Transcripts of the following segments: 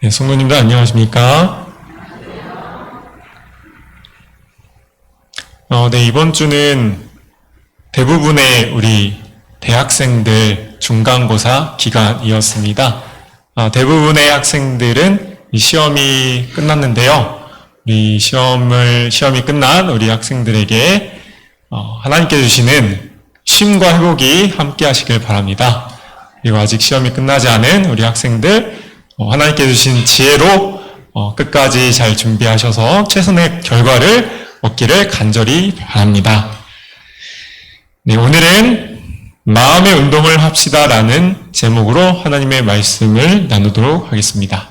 네, 성도님들 안녕하십니까? 네, 이번 주는 대부분의 우리 대학생들 중간고사 기간이었습니다. 대부분의 학생들은 이 시험이 끝났는데요. 우리 시험이 끝난 우리 학생들에게 하나님께 주시는 쉼과 회복이 함께 하시길 바랍니다. 그리고 아직 시험이 끝나지 않은 우리 학생들 하나님께 주신 지혜로 끝까지 잘 준비하셔서 최선의 결과를 얻기를 간절히 바랍니다. 네, 오늘은 마음의 운동을 합시다라는 제목으로 하나님의 말씀을 나누도록 하겠습니다.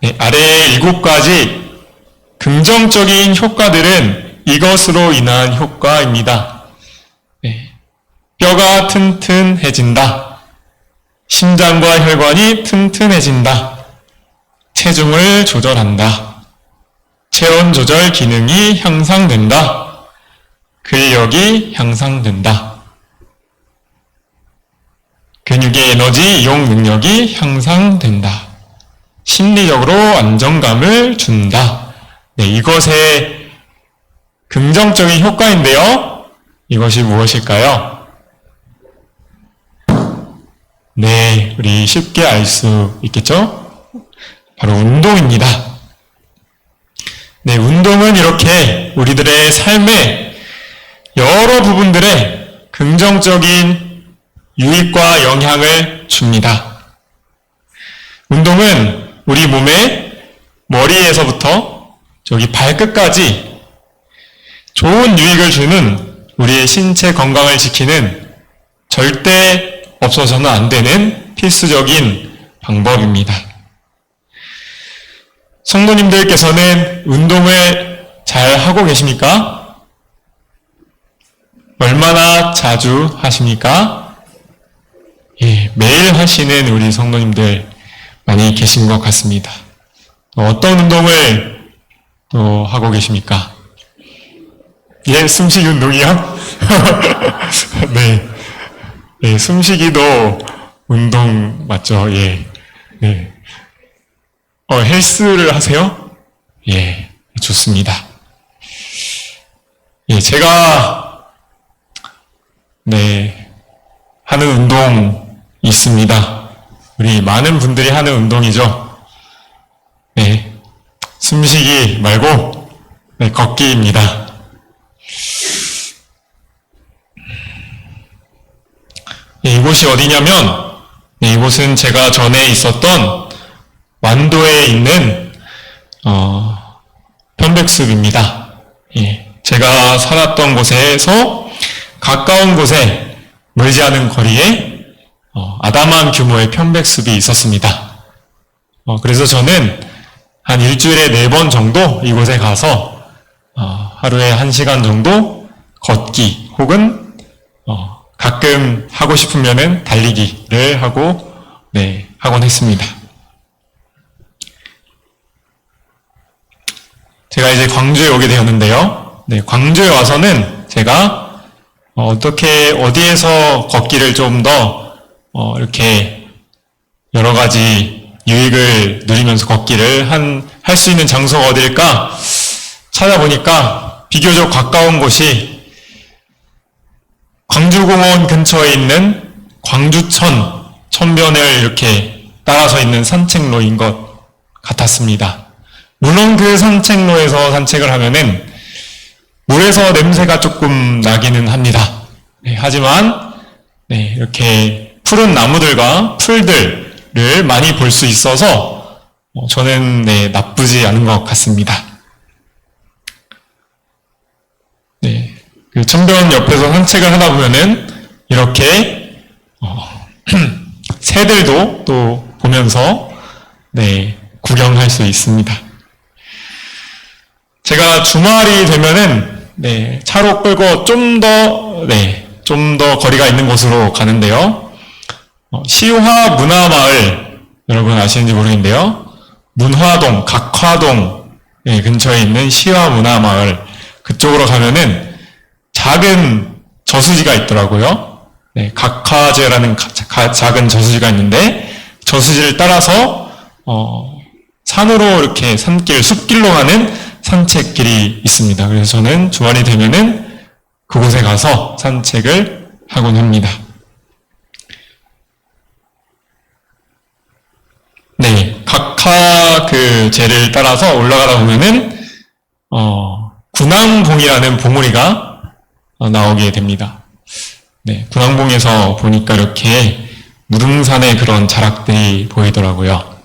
네, 아래 7가지 긍정적인 효과들은 이것으로 인한 효과입니다. 네, 뼈가 튼튼해진다. 심장과 혈관이 튼튼해진다. 체중을 조절한다. 체온 조절 기능이 향상된다. 근력이 향상된다. 근육의 에너지 이용 능력이 향상된다. 심리적으로 안정감을 준다. 네, 이것의 긍정적인 효과인데요. 이것이 무엇일까요? 네, 우리 쉽게 알 수 있겠죠? 바로 운동입니다. 네, 운동은 이렇게 우리들의 삶의 여러 부분들에 긍정적인 유익과 영향을 줍니다. 운동은 우리 몸의 머리에서부터 저기 발끝까지 좋은 유익을 주는 우리의 신체 건강을 지키는 절대 없어서는 안 되는 필수적인 방법입니다. 성도님들께서는 운동을 잘 하고 계십니까? 얼마나 자주 하십니까? 예, 매일 하시는 우리 성도님들 많이 계신 것 같습니다. 어떤 운동을 또 하고 계십니까? 예, 숨쉬기 운동이요? 네. 네, 숨쉬기도 운동 맞죠? 예. 네. 헬스를 하세요? 예, 좋습니다. 예, 제가, 네, 하는 운동 있습니다. 우리 많은 분들이 하는 운동이죠. 네. 숨쉬기 말고, 네, 걷기입니다. 네, 이곳이 어디냐면, 네, 이곳은 제가 전에 있었던 완도에 있는 편백숲입니다. 예, 제가 살았던 곳에서 가까운 곳에 멀지 않은 거리에 아담한 규모의 편백숲이 있었습니다. 그래서 저는 한 일주일에 4번 정도 이곳에 가서 하루에 1시간 정도 걷기 혹은 가끔 하고 싶으면은 달리기를 하고, 네, 하곤 했습니다. 제가 이제 광주에 오게 되었는데요. 네, 광주에 와서는 제가 어디에서 걷기를 좀 더 이렇게 여러 가지 유익을 누리면서 걷기를 할 수 있는 장소가 어딜까 찾아보니까 비교적 가까운 곳이 광주공원 근처에 있는 광주천, 천변을 이렇게 따라서 있는 산책로인 것 같았습니다. 물론 그 산책로에서 산책을 하면은 물에서 냄새가 조금 나기는 합니다. 네, 하지만 네, 이렇게 푸른 나무들과 풀들을 많이 볼 수 있어서 저는 네, 나쁘지 않은 것 같습니다. 네. 그 천변 옆에서 산책을 하다 보면은 이렇게 새들도 또 보면서 네, 구경할 수 있습니다. 제가 주말이 되면은 네, 차로 끌고 좀 더 거리가 있는 곳으로 가는데요. 시화 문화마을 여러분 아시는지 모르겠는데요. 문화동, 각화동 근처에 있는 시화 문화마을 그쪽으로 가면은 작은 저수지가 있더라고요. 각화제라는 작은 저수지가 있는데 저수지를 따라서 산으로 이렇게 산길, 숲길로 가는 산책길이 있습니다. 그래서 저는 주말이 되면은 그곳에 가서 산책을 하곤 합니다. 각화 그 제를 따라서 올라가다 보면은 군항봉이라는 봉우리가 나오게 됩니다. 군항봉에서 보니까 이렇게 무등산의 그런 자락들이 보이더라고요.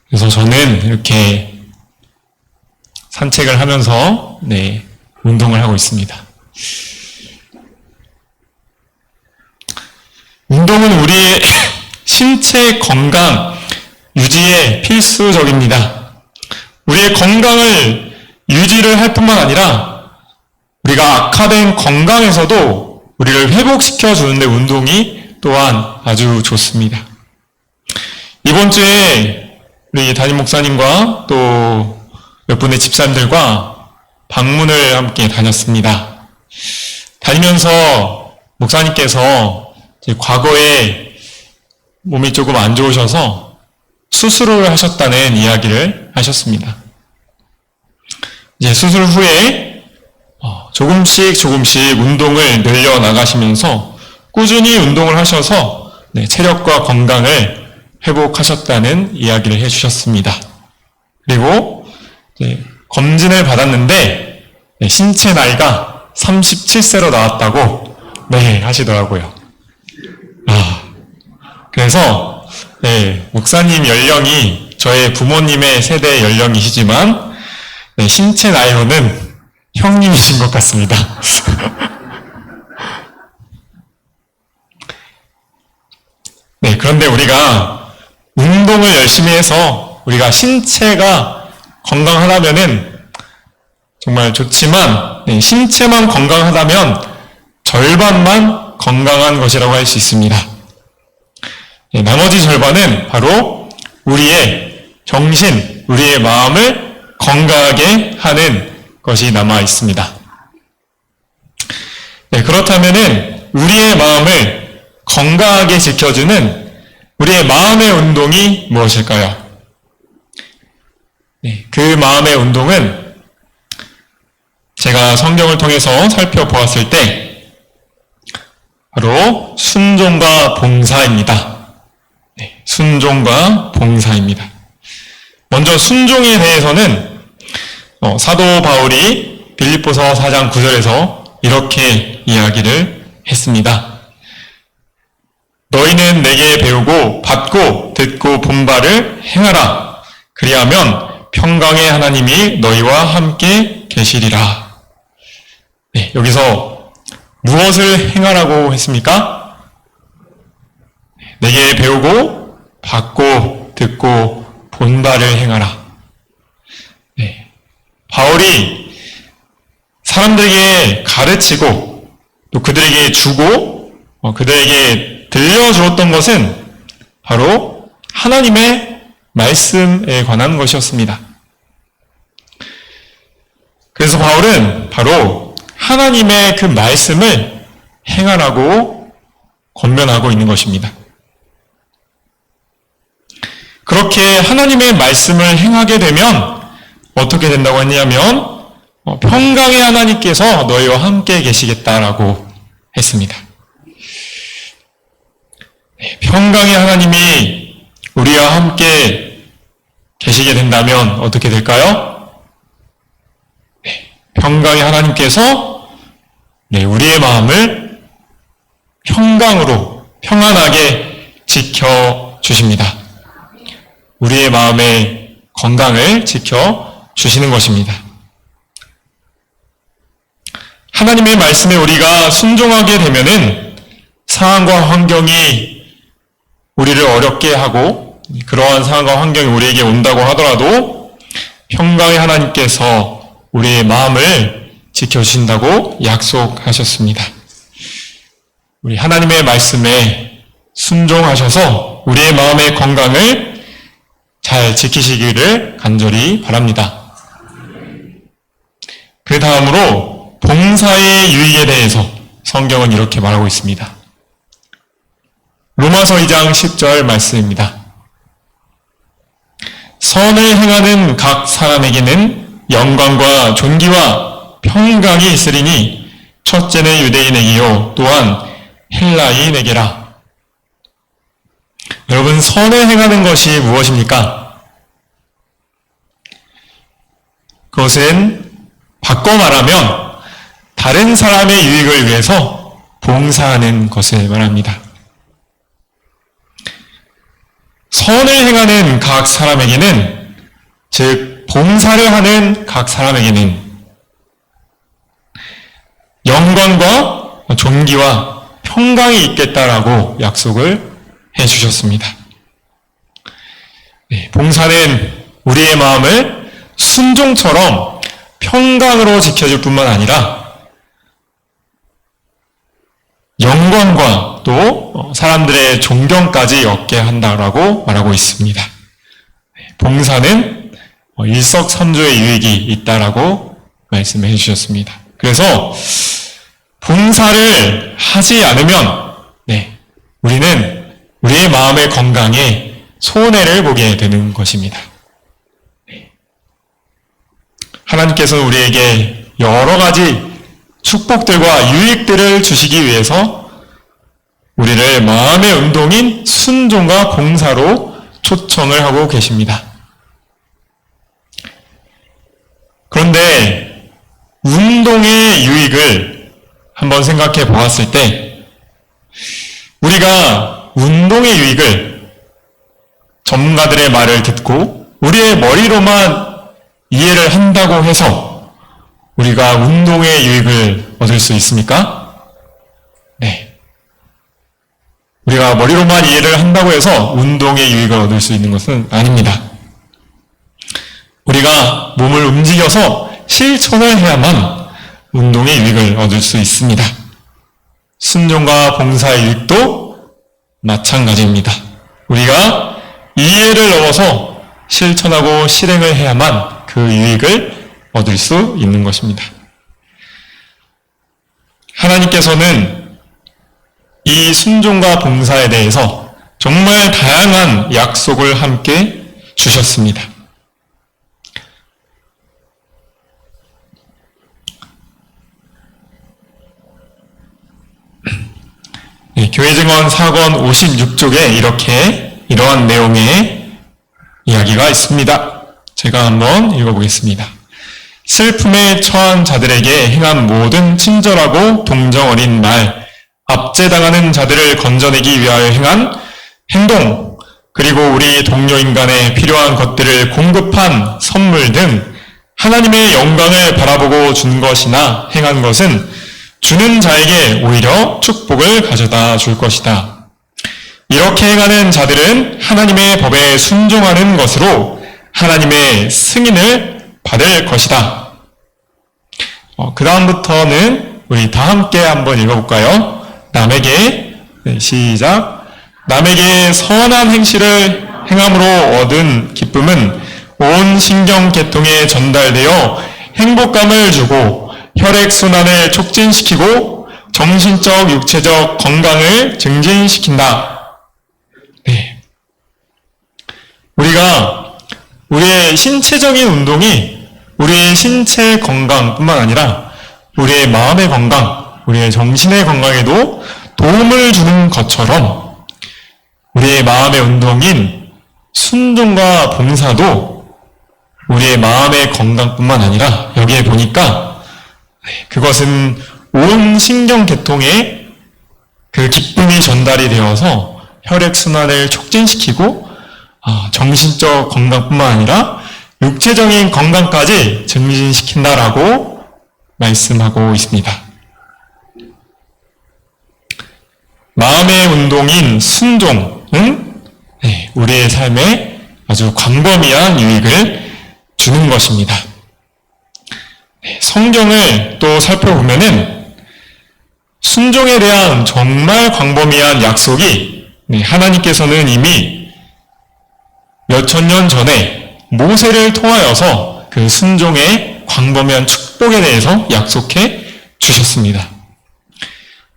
그래서 저는 이렇게 산책을 하면서 운동을 하고 있습니다. 운동은 우리의 신체 건강 유지에 필수적입니다. 우리의 건강을 유지를 할 뿐만 아니라 우리가 악화된 건강에서도 우리를 회복시켜 주는데 운동이 또한 아주 좋습니다. 이번 주에 우리 담임 목사님과 또 몇 분의 집사님들과 방문을 함께 다녔습니다. 다니면서 목사님께서 과거에 몸이 조금 안 좋으셔서 수술을 하셨다는 이야기를 하셨습니다. 이제 수술 후에 조금씩 운동을 늘려 나가시면서 꾸준히 운동을 하셔서 체력과 건강을 회복하셨다는 이야기를 해주셨습니다. 그리고 검진을 받았는데 신체 나이가 37세로 나왔다고 하시더라고요. 그래서 목사님 연령이 저의 부모님의 세대 연령이시지만 신체 나이로는 형님이신 것 같습니다. 그런데 우리가 운동을 열심히 해서 우리가 신체가 건강하다면은 정말 좋지만 신체만 건강하다면 절반만 건강한 것이라고 할 수 있습니다. 나머지 절반은 바로 우리의 정신, 우리의 마음을 건강하게 하는 것이 남아 있습니다. 그렇다면은 우리의 마음을 건강하게 지켜주는 우리의 마음의 운동이 무엇일까요? 그 마음의 운동은 제가 성경을 통해서 살펴보았을 때 바로 순종과 봉사입니다. 순종과 봉사입니다. 먼저 순종에 대해서는 사도 바울이 빌립보서 4장 9절에서 이렇게 이야기를 했습니다. 너희는 내게 배우고 받고 듣고 본 바를 행하라. 그리하면 평강의 하나님이 너희와 함께 계시리라. 여기서 무엇을 행하라고 했습니까? 내게 배우고 받고 듣고 본 바를 행하라. 바울이 사람들에게 가르치고 또 그들에게 주고 그들에게 들려주었던 것은 바로 하나님의 말씀에 관한 것이었습니다. 그래서 바울은 바로 하나님의 그 말씀을 행하라고 권면하고 있는 것입니다. 그렇게 하나님의 말씀을 행하게 되면 어떻게 된다고 했냐면 평강의 하나님께서 너희와 함께 계시겠다라고 했습니다. 평강의 하나님이 우리와 함께 계시게 된다면 어떻게 될까요? 평강의 하나님께서 우리의 마음을 평강으로 평안하게 지켜주십니다. 우리의 마음의 건강을 지켜주시는 것입니다. 하나님의 말씀에 우리가 순종하게 되면은 상황과 환경이 우리를 어렵게 하고 그러한 상황과 환경이 우리에게 온다고 하더라도 평강의 하나님께서 우리의 마음을 지켜주신다고 약속하셨습니다. 우리 하나님의 말씀에 순종하셔서 우리의 마음의 건강을 잘 지키시기를 간절히 바랍니다. 그 다음으로 봉사의 유익에 대해서 성경은 이렇게 말하고 있습니다. 로마서 2장 10절 말씀입니다. 선을 행하는 각 사람에게는 영광과 존귀와 평강이 있으리니 첫째는 유대인에게요 또한 헬라인에게라. 여러분, 선을 행하는 것이 무엇입니까? 그것은 바꿔 말하면 다른 사람의 유익을 위해서 봉사하는 것을 말합니다. 선을 행하는 각 사람에게는, 즉 봉사를 하는 각 사람에게는 영광과 존귀와 평강이 있겠다라고 약속을 해주셨습니다. 봉사는 우리의 마음을 순종처럼 평강으로 지켜줄 뿐만 아니라 영광과 또 사람들의 존경까지 얻게 한다라고 말하고 있습니다. 봉사는 일석삼조의 유익이 있다라고 말씀해 주셨습니다. 그래서 봉사를 하지 않으면 우리는 우리의 마음의 건강에 손해를 보게 되는 것입니다. 하나님께서는 우리에게 여러 가지 축복들과 유익들을 주시기 위해서 우리를 마음의 운동인 순종과 봉사로 초청을 하고 계십니다. 그런데 운동의 유익을 한번 생각해 보았을 때 우리가 운동의 유익을 전문가들의 말을 듣고 우리의 머리로만 이해를 한다고 해서 우리가 운동의 유익을 얻을 수 있습니까? 네. 우리가 머리로만 이해를 한다고 해서 운동의 유익을 얻을 수 있는 것은 아닙니다. 우리가 몸을 움직여서 실천을 해야만 운동의 유익을 얻을 수 있습니다. 순종과 봉사의 유익도 마찬가지입니다. 우리가 이해를 넘어서 실천하고 실행을 해야만 그 유익을 얻을 수 있는 것입니다. 하나님께서는 이 순종과 봉사에 대해서 정말 다양한 약속을 함께 주셨습니다. 교회 증언 사권 56쪽에 이러한 내용의 이야기가 있습니다. 제가 한번 읽어보겠습니다. 슬픔에 처한 자들에게 행한 모든 친절하고 동정 어린 말, 압제당하는 자들을 건져내기 위하여 행한 행동, 그리고 우리 동료 인간에 필요한 것들을 공급한 선물 등 하나님의 영광을 바라보고 준 것이나 행한 것은 주는 자에게 오히려 축복을 가져다 줄 것이다. 이렇게 행하는 자들은 하나님의 법에 순종하는 것으로 하나님의 승인을 받을 것이다. 그 다음부터는 우리 다 함께 한번 읽어볼까요? 시작. 남에게 선한 행실을 행함으로 얻은 기쁨은 온 신경계통에 전달되어 행복감을 주고 혈액순환을 촉진시키고 정신적, 육체적 건강을 증진시킨다. 우리가 우리의 신체적인 운동이 우리의 신체 건강뿐만 아니라 우리의 마음의 건강, 우리의 정신의 건강에도 도움을 주는 것처럼 우리의 마음의 운동인 순종과 봉사도 우리의 마음의 건강뿐만 아니라 여기에 보니까 그것은 온 신경계통에 그 기쁨이 전달이 되어서 혈액순환을 촉진시키고 정신적 건강뿐만 아니라 육체적인 건강까지 증진시킨다라고 말씀하고 있습니다. 마음의 운동인 순종은 우리의 삶에 아주 광범위한 유익을 주는 것입니다. 성경을 또 살펴보면은 순종에 대한 정말 광범위한 약속이 하나님께서는 이미 몇천 년 전에 모세를 통하여서 그 순종의 광범위한 축복에 대해서 약속해 주셨습니다.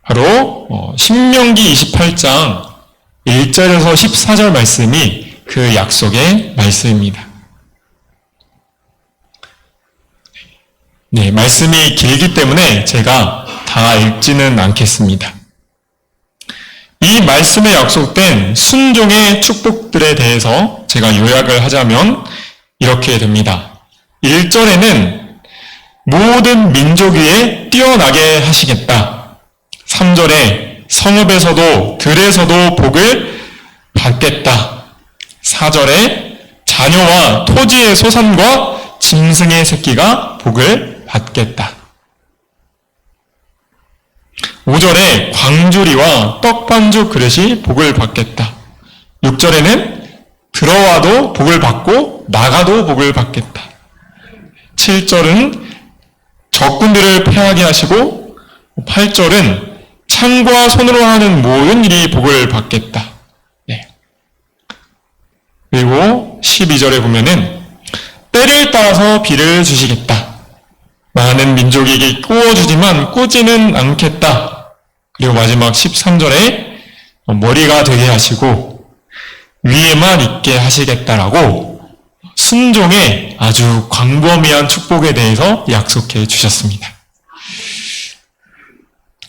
바로 신명기 28장 1절에서 14절 말씀이 그 약속의 말씀입니다. 네, 말씀이 길기 때문에 제가 다 읽지는 않겠습니다. 이 말씀에 약속된 순종의 축복들에 대해서 제가 요약을 하자면 이렇게 됩니다. 1절에는 모든 민족 위에 뛰어나게 하시겠다. 3절에 성읍에서도 들에서도 복을 받겠다. 4절에 자녀와 토지의 소산과 짐승의 새끼가 복을 받겠다. 5절에 광주리와 떡반죽 그릇이 복을 받겠다. 6절에는 들어와도 복을 받고 나가도 복을 받겠다. 7절은 적군들을 패하게 하시고 8절은 창과 손으로 하는 모든 일이 복을 받겠다. 네. 그리고 12절에 보면은 때를 따라서 비를 주시겠다. 많은 민족에게 꾸어주지만 꾸지는 않겠다. 그리고 마지막 13절에 머리가 되게 하시고 위에만 있게 하시겠다라고 순종의 아주 광범위한 축복에 대해서 약속해 주셨습니다.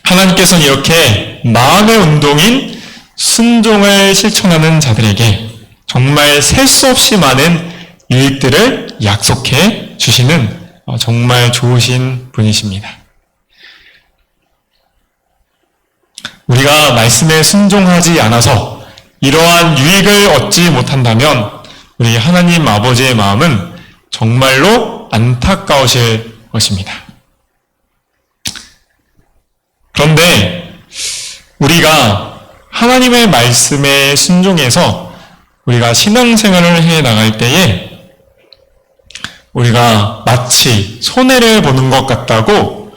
하나님께서는 이렇게 마음의 운동인 순종을 실천하는 자들에게 정말 셀 수 없이 많은 유익들을 약속해 주시는 정말 좋으신 분이십니다. 우리가 말씀에 순종하지 않아서 이러한 유익을 얻지 못한다면 우리 하나님 아버지의 마음은 정말로 안타까우실 것입니다. 그런데 우리가 하나님의 말씀에 순종해서 우리가 신앙생활을 해 나갈 때에 우리가 마치 손해를 보는 것 같다고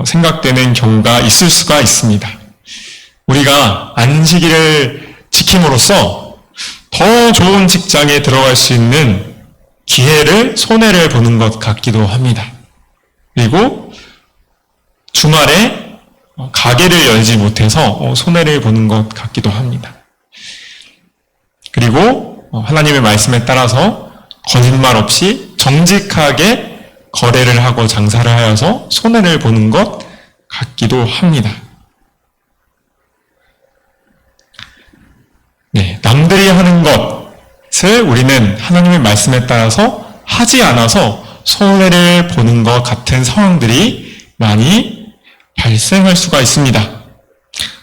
생각되는 경우가 있을 수가 있습니다. 우리가 안식일을 지킴으로써 더 좋은 직장에 들어갈 수 있는 기회를 손해를 보는 것 같기도 합니다. 그리고 주말에 가게를 열지 못해서 손해를 보는 것 같기도 합니다. 그리고 하나님의 말씀에 따라서 거짓말 없이 정직하게 거래를 하고 장사를 하여서 손해를 보는 것 같기도 합니다. 네, 남들이 하는 것을 우리는 하나님의 말씀에 따라서 하지 않아서 손해를 보는 것 같은 상황들이 많이 발생할 수가 있습니다.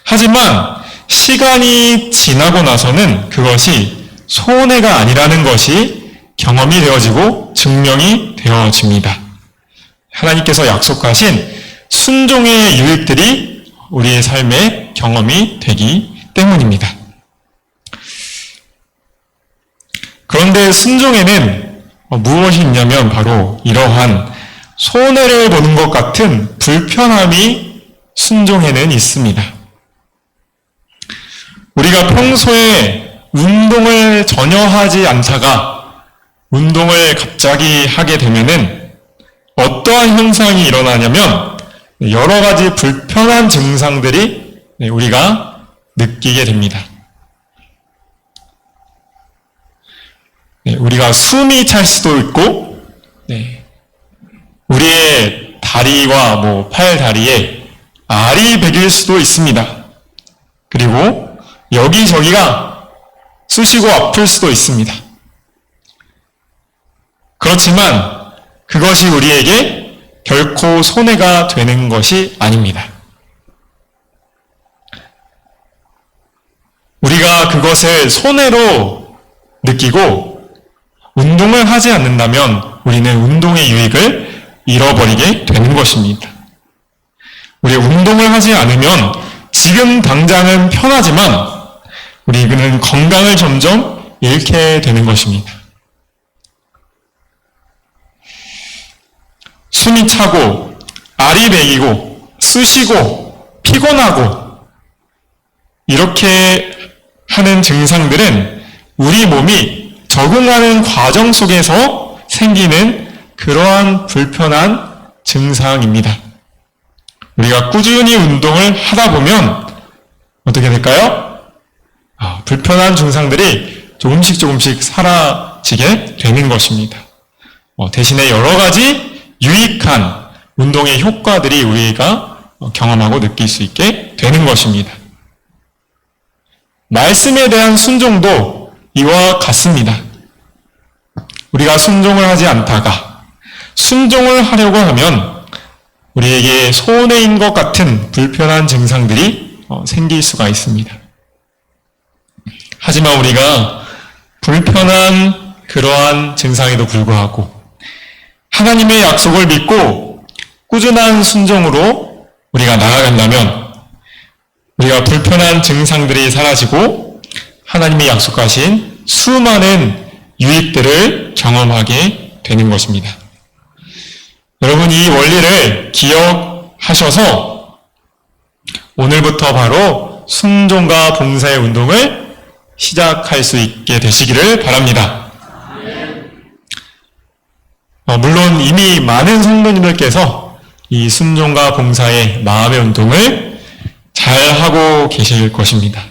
하지만 시간이 지나고 나서는 그것이 손해가 아니라는 것이 경험이 되어지고 증명이 되어집니다. 하나님께서 약속하신 순종의 유익들이 우리의 삶의 경험이 되기 때문입니다. 그런데 순종에는 무엇이 있냐면 바로 이러한 손해를 보는 것 같은 불편함이 순종에는 있습니다. 우리가 평소에 운동을 전혀 하지 않다가 운동을 갑자기 하게 되면은 어떠한 현상이 일어나냐면 여러 가지 불편한 증상들이 우리가 느끼게 됩니다. 우리가 숨이 찰 수도 있고, 우리의 다리와 팔 다리에 알이 베길 수도 있습니다. 그리고 여기저기가 쑤시고 아플 수도 있습니다. 그렇지만 그것이 우리에게 결코 손해가 되는 것이 아닙니다. 우리가 그것을 손해로 느끼고 운동을 하지 않는다면 우리는 운동의 유익을 잃어버리게 되는 것입니다. 우리 운동을 하지 않으면 지금 당장은 편하지만 우리는 건강을 점점 잃게 되는 것입니다. 숨이 차고 알이 베이고 쑤시고 피곤하고 이렇게 하는 증상들은 우리 몸이 적응하는 과정 속에서 생기는 그러한 불편한 증상입니다. 우리가 꾸준히 운동을 하다 보면 어떻게 될까요? 불편한 증상들이 조금씩 사라지게 되는 것입니다. 대신에 여러 가지 유익한 운동의 효과들이 우리가 경험하고 느낄 수 있게 되는 것입니다. 말씀에 대한 순종도 이와 같습니다. 우리가 순종을 하지 않다가 순종을 하려고 하면 우리에게 손해인 것 같은 불편한 증상들이 생길 수가 있습니다. 하지만 우리가 불편한 그러한 증상에도 불구하고 하나님의 약속을 믿고 꾸준한 순종으로 우리가 나아간다면 우리가 불편한 증상들이 사라지고 하나님이 약속하신 수많은 유익들을 경험하게 되는 것입니다. 여러분, 이 원리를 기억하셔서 오늘부터 바로 순종과 봉사의 운동을 시작할 수 있게 되시기를 바랍니다. 물론 이미 많은 성도님들께서 이 순종과 봉사의 마음의 운동을 잘 하고 계실 것입니다.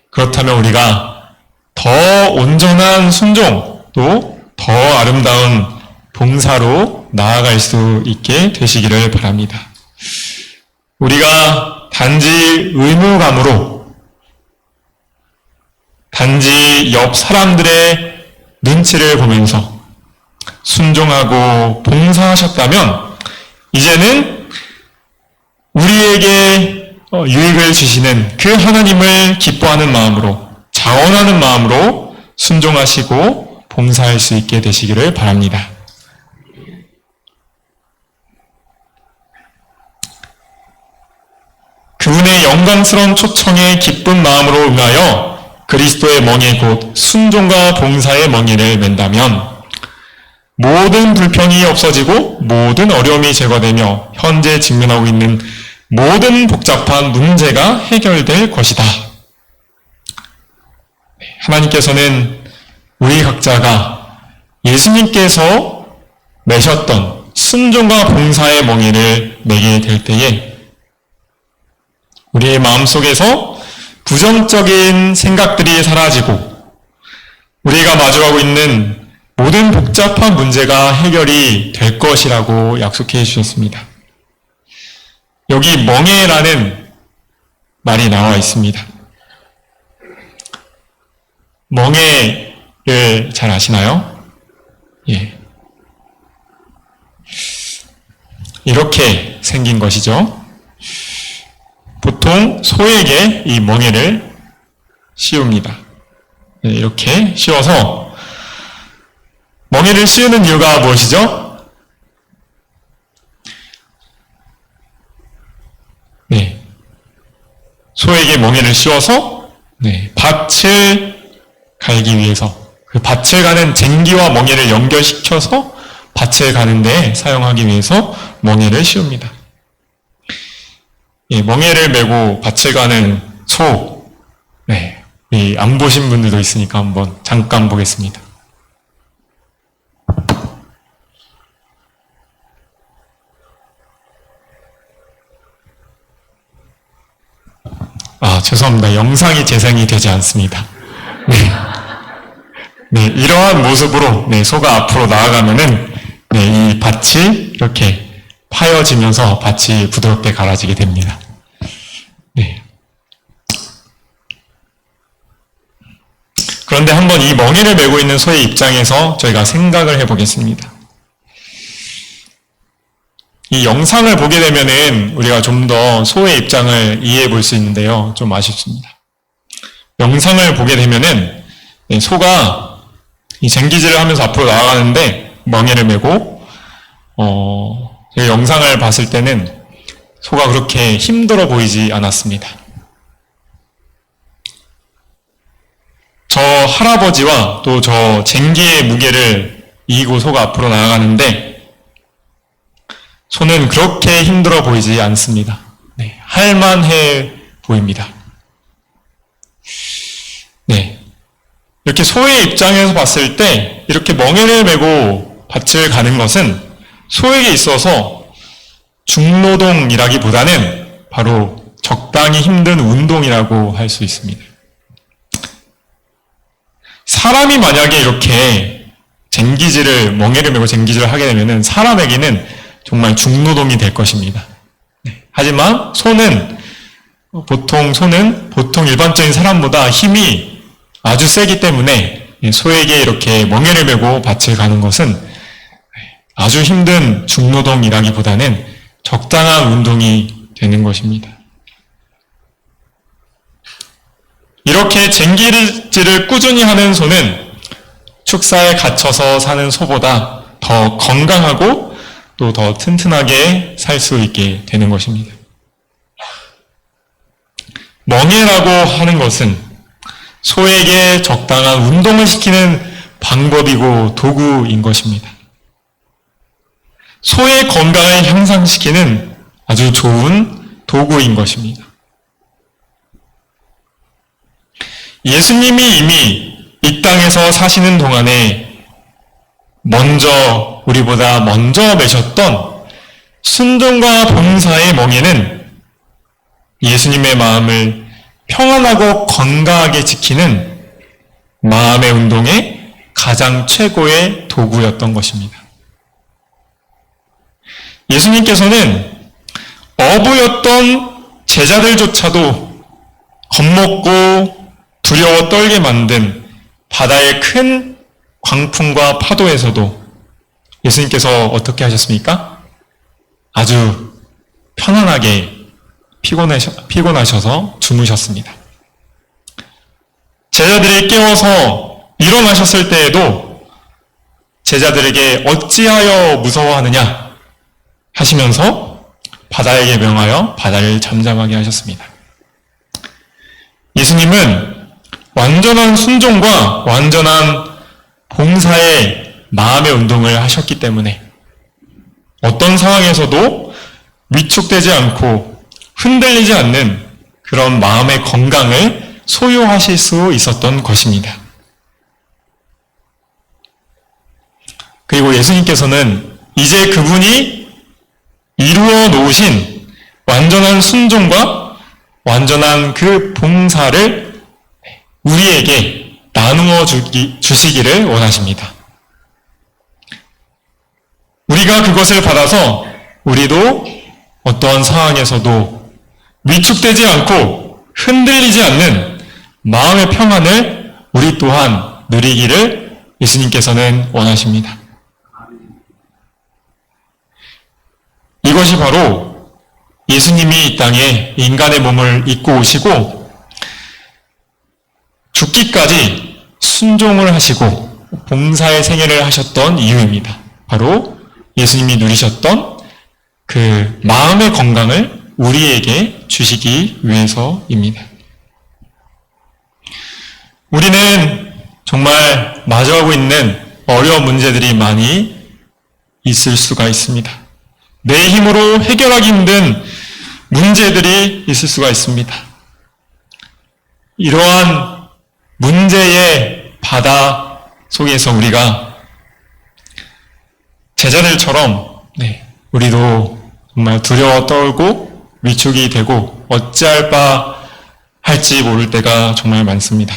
그렇다면 우리가 더 온전한 순종, 또 더 아름다운 봉사로 나아갈 수 있게 되시기를 바랍니다. 우리가 단지 의무감으로, 단지 옆 사람들의 눈치를 보면서 순종하고 봉사하셨다면 이제는 우리에게 유익을 주시는 그 하나님을 기뻐하는 마음으로, 자원하는 마음으로 순종하시고 봉사할 수 있게 되시기를 바랍니다. 그분의 영광스러운 초청에 기쁜 마음으로 응하여 그리스도의 멍에 곧 순종과 봉사의 멍에를 맨다면 모든 불평이 없어지고 모든 어려움이 제거되며 현재 직면하고 있는 모든 복잡한 문제가 해결될 것이다. 하나님께서는 우리 각자가 예수님께서 매셨던 순종과 봉사의 멍에를 매게 될 때에 우리의 마음속에서 부정적인 생각들이 사라지고 우리가 마주하고 있는 모든 복잡한 문제가 해결이 될 것이라고 약속해 주셨습니다. 여기 멍에라는 말이 나와 있습니다. 멍에를 잘 아시나요? 예. 이렇게 생긴 것이죠. 보통 소에게 이 멍에를 씌웁니다. 이렇게 씌워서 멍에를 씌우는 이유가 무엇이죠? 네. 소에게 멍에를 씌워서 밭을 갈기 위해서 그 밭을 가는 쟁기와 멍에를 연결시켜서 밭을 가는 데 사용하기 위해서 멍에를 씌웁니다. 멍에를 메고 밭을 가는 소, 안 보신 분들도 있으니까 한번 잠깐 보겠습니다. 죄송합니다. 영상이 재생이 되지 않습니다. 이러한 모습으로 소가 앞으로 나아가면은 이 밭이 이렇게 파여지면서 밭이 부드럽게 갈아지게 됩니다. 그런데 한번 이 멍에를 메고 있는 소의 입장에서 저희가 생각을 해보겠습니다. 이 영상을 보게 되면은 우리가 좀 더 소의 입장을 이해해 볼 수 있는데요. 좀 아쉽습니다. 영상을 보게 되면은 소가 이 쟁기질을 하면서 앞으로 나아가는데 멍에를 메고 영상을 봤을 때는 소가 그렇게 힘들어 보이지 않았습니다. 저 할아버지와 또 저 쟁기의 무게를 이기고 소가 앞으로 나아가는데 소는 그렇게 힘들어 보이지 않습니다. 할만해 보입니다. 이렇게 소의 입장에서 봤을 때 이렇게 멍에를 메고 밭을 가는 것은 소에게 있어서 중노동이라기보다는 바로 적당히 힘든 운동이라고 할 수 있습니다. 사람이 만약에 이렇게 멍에를 메고 쟁기질을 하게 되면 사람에게는 정말 중노동이 될 것입니다. 하지만 소는 보통 일반적인 사람보다 힘이 아주 세기 때문에 소에게 이렇게 멍에를 메고 밭을 가는 것은 아주 힘든 중노동이라기보다는 적당한 운동이 되는 것입니다. 이렇게 쟁기질을 꾸준히 하는 소는 축사에 갇혀서 사는 소보다 더 건강하고 또 더 튼튼하게 살 수 있게 되는 것입니다. 멍에라고 하는 것은 소에게 적당한 운동을 시키는 방법이고 도구인 것입니다. 소의 건강을 향상시키는 아주 좋은 도구인 것입니다. 예수님이 이미 이 땅에서 사시는 동안에 우리보다 먼저 매셨던 순종과 봉사의 멍에는 예수님의 마음을 평안하고 건강하게 지키는 마음의 운동의 가장 최고의 도구였던 것입니다. 예수님께서는 어부였던 제자들조차도 겁먹고 두려워 떨게 만든 바다의 큰 광풍과 파도에서도 예수님께서 어떻게 하셨습니까? 아주 편안하게 피곤하셔서 주무셨습니다. 제자들이 깨워서 일어나셨을 때에도 제자들에게 어찌하여 무서워하느냐 하시면서 바다에게 명하여 바다를 잠잠하게 하셨습니다. 예수님은 완전한 순종과 완전한 봉사의 마음의 운동을 하셨기 때문에 어떤 상황에서도 위축되지 않고 흔들리지 않는 그런 마음의 건강을 소유하실 수 있었던 것입니다. 그리고 예수님께서는 이제 그분이 이루어 놓으신 완전한 순종과 완전한 그 봉사를 우리에게 나누어 주시기를 원하십니다. 우리가 그것을 받아서 우리도 어떠한 상황에서도 위축되지 않고 흔들리지 않는 마음의 평안을 우리 또한 누리기를 예수님께서는 원하십니다. 이것이 바로 예수님이 이 땅에 인간의 몸을 입고 오시고 죽기까지 순종을 하시고 봉사의 생애를 하셨던 이유입니다. 바로 예수님이 누리셨던 그 마음의 건강을 우리에게 주시기 위해서입니다. 우리는 정말 마주하고 있는 어려운 문제들이 많이 있을 수가 있습니다. 내 힘으로 해결하기 힘든 문제들이 있을 수가 있습니다. 이러한 문제의 바다 속에서 우리가 제자들처럼 우리도 정말 두려워 떨고 위축이 되고 어찌할 바 할지 모를 때가 정말 많습니다.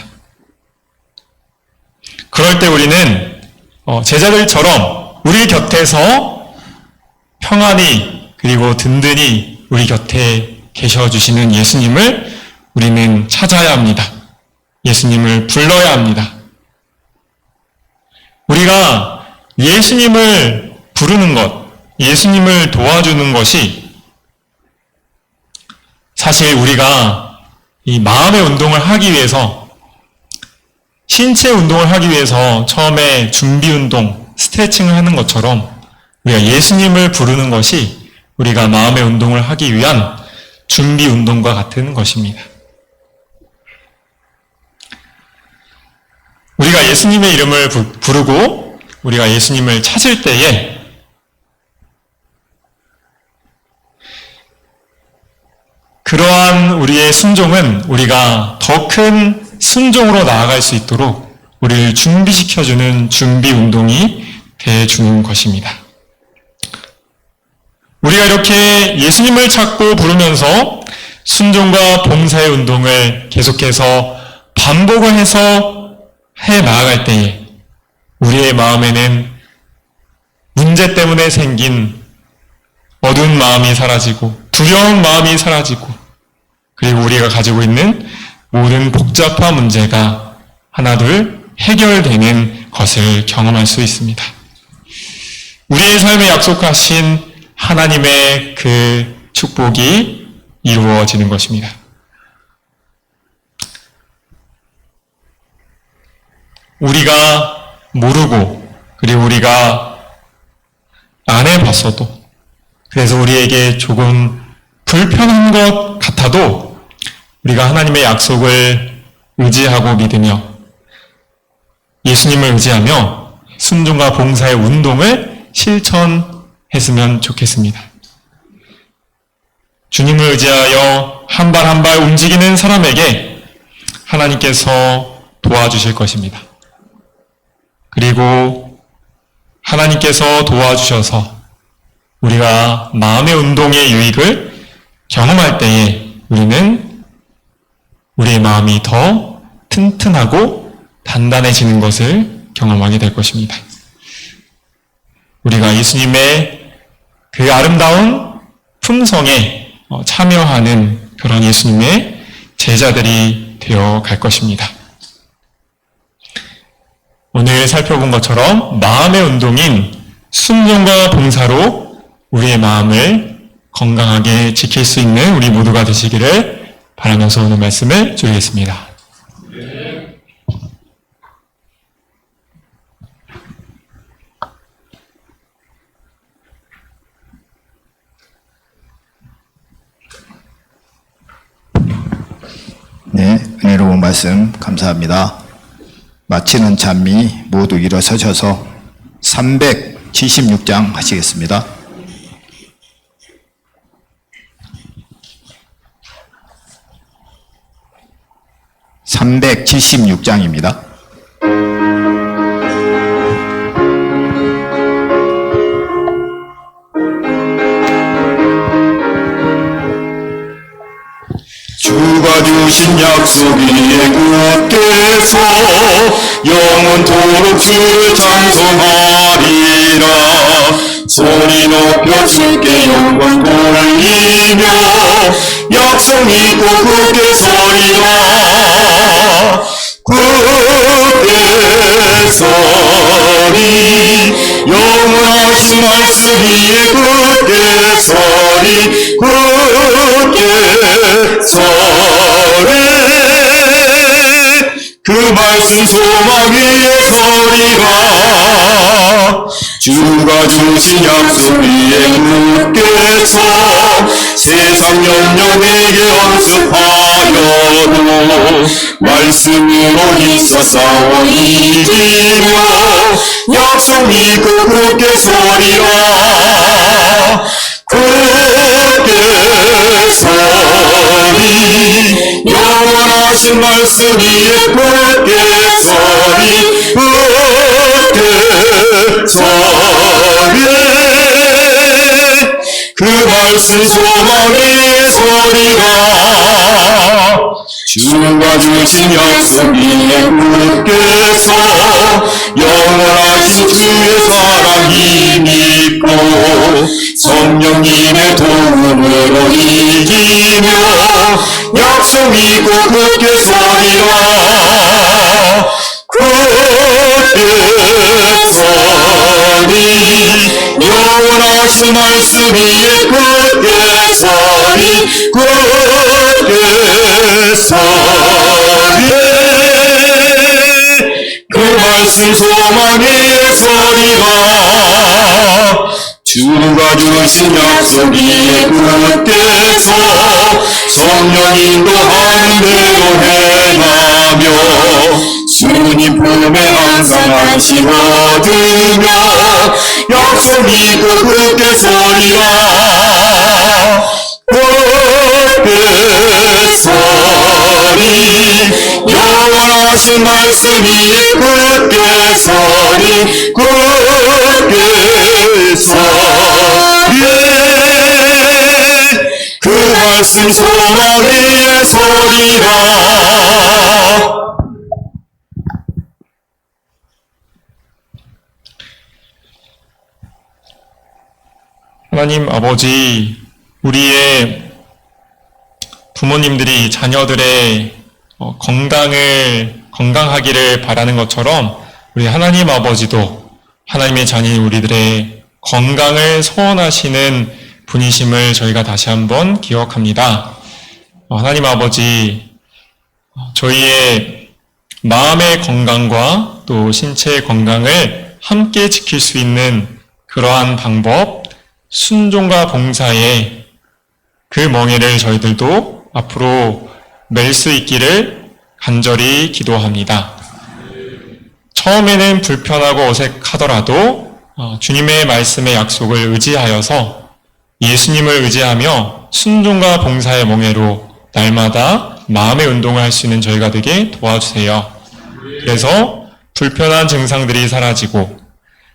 그럴 때 우리는 제자들처럼 우리 곁에서 평안히 그리고 든든히 우리 곁에 계셔주시는 예수님을 우리는 찾아야 합니다. 예수님을 불러야 합니다. 우리가 예수님을 부르는 것, 예수님을 도와주는 것이 사실 우리가 이 마음의 운동을 하기 위해서, 신체 운동을 하기 위해서 처음에 준비 운동, 스트레칭을 하는 것처럼 우리가 예수님을 부르는 것이 우리가 마음의 운동을 하기 위한 준비 운동과 같은 것입니다. 우리가 예수님의 이름을 부르고 우리가 예수님을 찾을 때에 그러한 우리의 순종은 우리가 더 큰 순종으로 나아갈 수 있도록 우리를 준비시켜주는 준비 운동이 되어주는 것입니다. 우리가 이렇게 이렇게 예수님을 찾고 부르면서 순종과 봉사의 운동을 계속해서 반복을 해서 해 나아갈 때에 우리의 마음에는 문제 때문에 생긴 어두운 마음이 사라지고 두려운 마음이 사라지고 그리고 우리가 가지고 있는 모든 복잡한 문제가 하나둘 해결되는 것을 경험할 수 있습니다. 우리의 삶에 약속하신 하나님의 그 축복이 이루어지는 것입니다. 우리가 모르고 그리고 우리가 안 해봤어도 그래서 우리에게 조금 불편한 것 같아도 우리가 하나님의 약속을 의지하고 믿으며 예수님을 의지하며 순종과 봉사의 운동을 실천했으면 좋겠습니다. 주님을 의지하여 한 발 한 발 움직이는 사람에게 하나님께서 도와주실 것입니다. 그리고 하나님께서 도와주셔서 우리가 마음의 운동의 유익을 경험할 때에 우리는 우리의 마음이 더 튼튼하고 단단해지는 것을 경험하게 될 것입니다. 우리가 예수님의 그 아름다운 품성에 참여하는 그런 예수님의 제자들이 되어 갈 것입니다. 오늘 살펴본 것처럼 마음의 운동인 순종과 봉사로 우리의 마음을 건강하게 지킬 수 있는 우리 모두가 되시기를 바라면서 오늘 말씀을 드리겠습니다. 네, 은혜로운 말씀 감사합니다. 마치는 찬미 모두 일어서셔서 376장 하시겠습니다. (376장입니다) 주가 주신 약속 위에 굳게서 영원토록 주를 찬송하리라. 소리 높여 주께 영광 돌리며 약속 믿고 굳게 서리라. 굳게 서리 영원하신 말씀 위에 굳게 서리 굳게 서리 그 말씀 소망 위에 서리라. 주가 주신 약속 위에 굳게 서 세상 염려 내게 언습하여도 말씀으로 힘써 싸워 이기며 약속 믿고 굳게 서리라. 굳게 서리 영원하신 말씀 위에 굳게 서리 굳게 서리 그 말씀 소망 위에 서리라. 주가 주신 약속 위에 굳게 서 영원하신 주의 사랑 힘입고 성령님의 도움으로 이기며 약속 믿고 굳게 서리라. 굳게 서리 영원하신 말씀 위에 굳게 서리 굳게 서리 그 말씀 소망 위에 서리라. 주가 주신 약속 위에 굳게 서 성령 인도하는 대로 행하며 주님 품에 항상 안식 얻으며 약속 믿고 굳게 서리라. 굳게 서리 영원하신 말씀 위에 굳게 서리 굳게 서리 말씀 소망의 소리라. 하나님 아버지, 우리의 부모님들이 자녀들의 건강하기를 바라는 것처럼 우리 하나님 아버지도 하나님의 자녀인 우리들의 건강을 소원하시는 분이심을 저희가 다시 한번 기억합니다. 하나님 아버지, 저희의 마음의 건강과 또 신체의 건강을 함께 지킬 수 있는 그러한 방법, 순종과 봉사의 그 멍에를 저희들도 앞으로 맬 수 있기를 간절히 기도합니다. 처음에는 불편하고 어색하더라도 주님의 말씀의 약속을 의지하여서 예수님을 의지하며 순종과 봉사의 멍에로 날마다 마음의 운동을 할 수 있는 저희가 되게 도와주세요. 그래서 불편한 증상들이 사라지고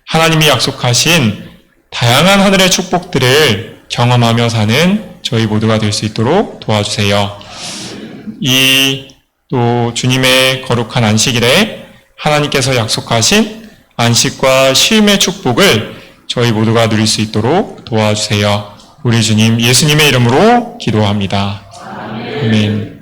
하나님이 약속하신 다양한 하늘의 축복들을 경험하며 사는 저희 모두가 될 수 있도록 도와주세요. 이 또 주님의 거룩한 안식일에 하나님께서 약속하신 안식과 쉼의 축복을 저희 모두가 누릴 수 있도록 도와주세요. 우리 주님 예수님의 이름으로 기도합니다. 아멘.